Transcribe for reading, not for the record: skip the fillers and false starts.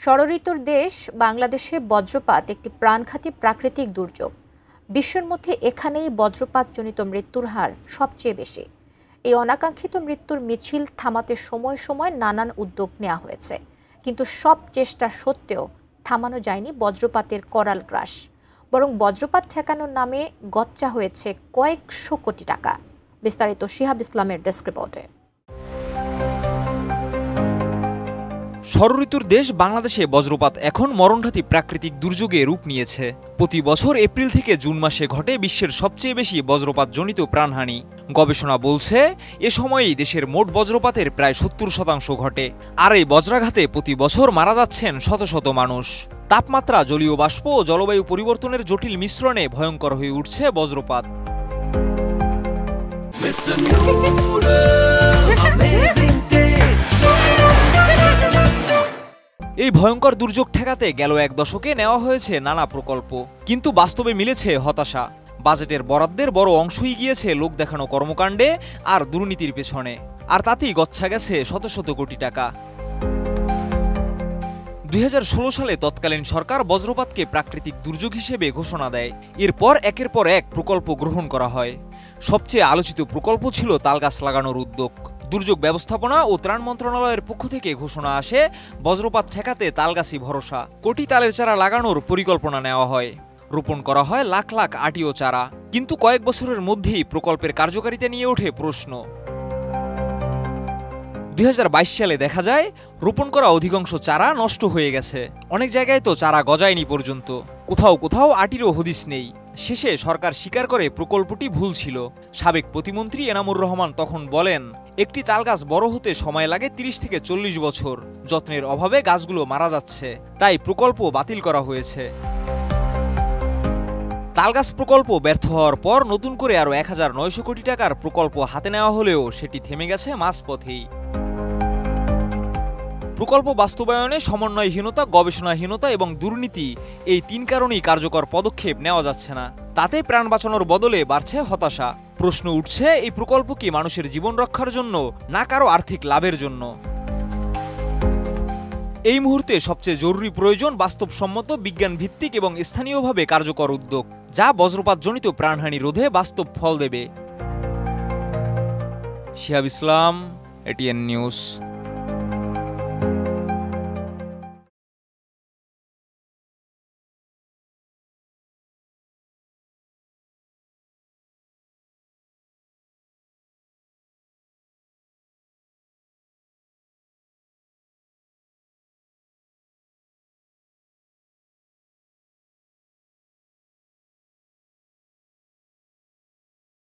ষড়ঋতুর দেশ বাংলাদেশে বজ্রপাত একটি প্রাণঘাতী প্রাকৃতিক দুর্যোগ। বিশ্বের মধ্যে এখানেই বজ্রপাতজনিত মৃত্যুর হার সবচেয়ে বেশি। এই অনাকাঙ্ক্ষিত মৃত্যুর মিছিল থামাতে সময় সময় নানান উদ্যোগ নেওয়া হয়েছে, কিন্তু সব চেষ্টা সত্ত্বেও থামানো যায়নি বজ্রপাতের করাল গ্রাস। বরং বজ্রপাত ঠেকানোর নামে গচ্চা হয়েছে কয়েকশো কোটি টাকা। বিস্তারিত শিহাব ইসলামের ডেস্ক রিপোর্টে। ষড়ঋতুর দেশ বাংলাদেশে বজ্রপাত এখন মরণঘাতী প্রাকৃতিক দুর্যোগে রূপ নিয়েছে। প্রতি বছর এপ্রিল থেকে জুন মাসে ঘটে বিশ্বের সবচেয়ে বেশি বজ্রপাতজনিত প্রাণহানি। গবেষণা বলছে এ সময়েই দেশের মোট বজ্রপাতের প্রায় ৭০% ঘটে। আর এই বজ্রাঘাতে প্রতি বছর মারা যাচ্ছেন শত শত মানুষ। তাপমাত্রা, জলীয় বাষ্প ও জলবায়ু পরিবর্তনের জটিল মিশ্রণে ভয়ঙ্কর হয়ে উঠছে বজ্রপাত। এই ভয়ঙ্কর দুর্যোগ ঠেকাতে গেল এক দশকে নেওয়া হয়েছে নানা প্রকল্প, কিন্তু বাস্তবে মিলেছে হতাশা। বাজেটের বরাদ্দের বড় অংশই গিয়েছে লোক দেখানো কর্মকাণ্ডে আর দুর্নীতির পেছনে, আর তাতেই গচ্ছা গেছে শত শত কোটি টাকা। ২০১৬ সালে তৎকালীন সরকার বজ্রপাতকে প্রাকৃতিক দুর্যোগ হিসেবে ঘোষণা দেয়। এরপর একের পর এক প্রকল্প গ্রহণ করা হয়। সবচেয়ে আলোচিত প্রকল্প ছিল তালগাছ লাগানোর উদ্যোগ। দুর্যোগ ব্যবস্থাপনা ও ত্রাণ মন্ত্রণালয়ের পক্ষ থেকে ঘোষণা আসে, বজ্রপাত ঠেকাতে তালগাছই ভরসা। কোটি তালের চারা লাগানোর পরিকল্পনা নেওয়া হয়, রোপণ করা হয় লাখ লাখ আটি ও চারা। কিন্তু কয়েক বছরের মধ্যেই প্রকল্পের কার্যকারিতা নিয়ে ওঠে প্রশ্ন। ২০২২ সালে দেখা যায় রোপণ করা অধিকাংশ চারা নষ্ট হয়ে গেছে। অনেক জায়গায় তো চারা গজায়নি পর্যন্ত। কোথাও কোথাও আটিরও হদিস নেই। শেষে সরকার স্বীকার করে প্রকল্পটি ভুল ছিল। সাবেক প্রতিমন্ত্রী এনামুর রহমান তখন বলেন, একটি তালগাছ বড় হতে সময় লাগে ৩০ থেকে ৪০ বছর। যত্নের অভাবে গাছগুলো মারা যাচ্ছে, তাই প্রকল্প বাতিল করা হয়েছে। তালগাছ প্রকল্প ব্যর্থ হওয়ার পর নতুন করে আরও ১৯০০ কোটি টাকার প্রকল্প হাতে নেওয়া হলেও সেটি থেমে গেছে মাঝপথেই। প্রকল্প বাস্তবায়নে সমন্বয়হীনতা, গবেষণাহীনতা এবং দুর্নীতি, এই ৩ কারণেই কার্যকর পদক্ষেপ নেওয়া যাচ্ছে না। তাতে প্রাণ বাঁচানোর বদলে বাড়ছে হতাশা। প্রশ্ন উঠছে, এই প্রকল্প কি মানুষের জীবন রক্ষার জন্য, না কারো আর্থিক লাভের জন্য? এই মুহূর্তে সবচেয়ে জরুরি প্রয়োজন বাস্তবসম্মত, বিজ্ঞান ভিত্তিক এবং স্থানীয়ভাবে কার্যকর উদ্যোগ, যা বজ্রপাতজনিত প্রাণহানি রোধে বাস্তব ফল দেবে। শিহাব ইসলাম, এটিএন নিউজ।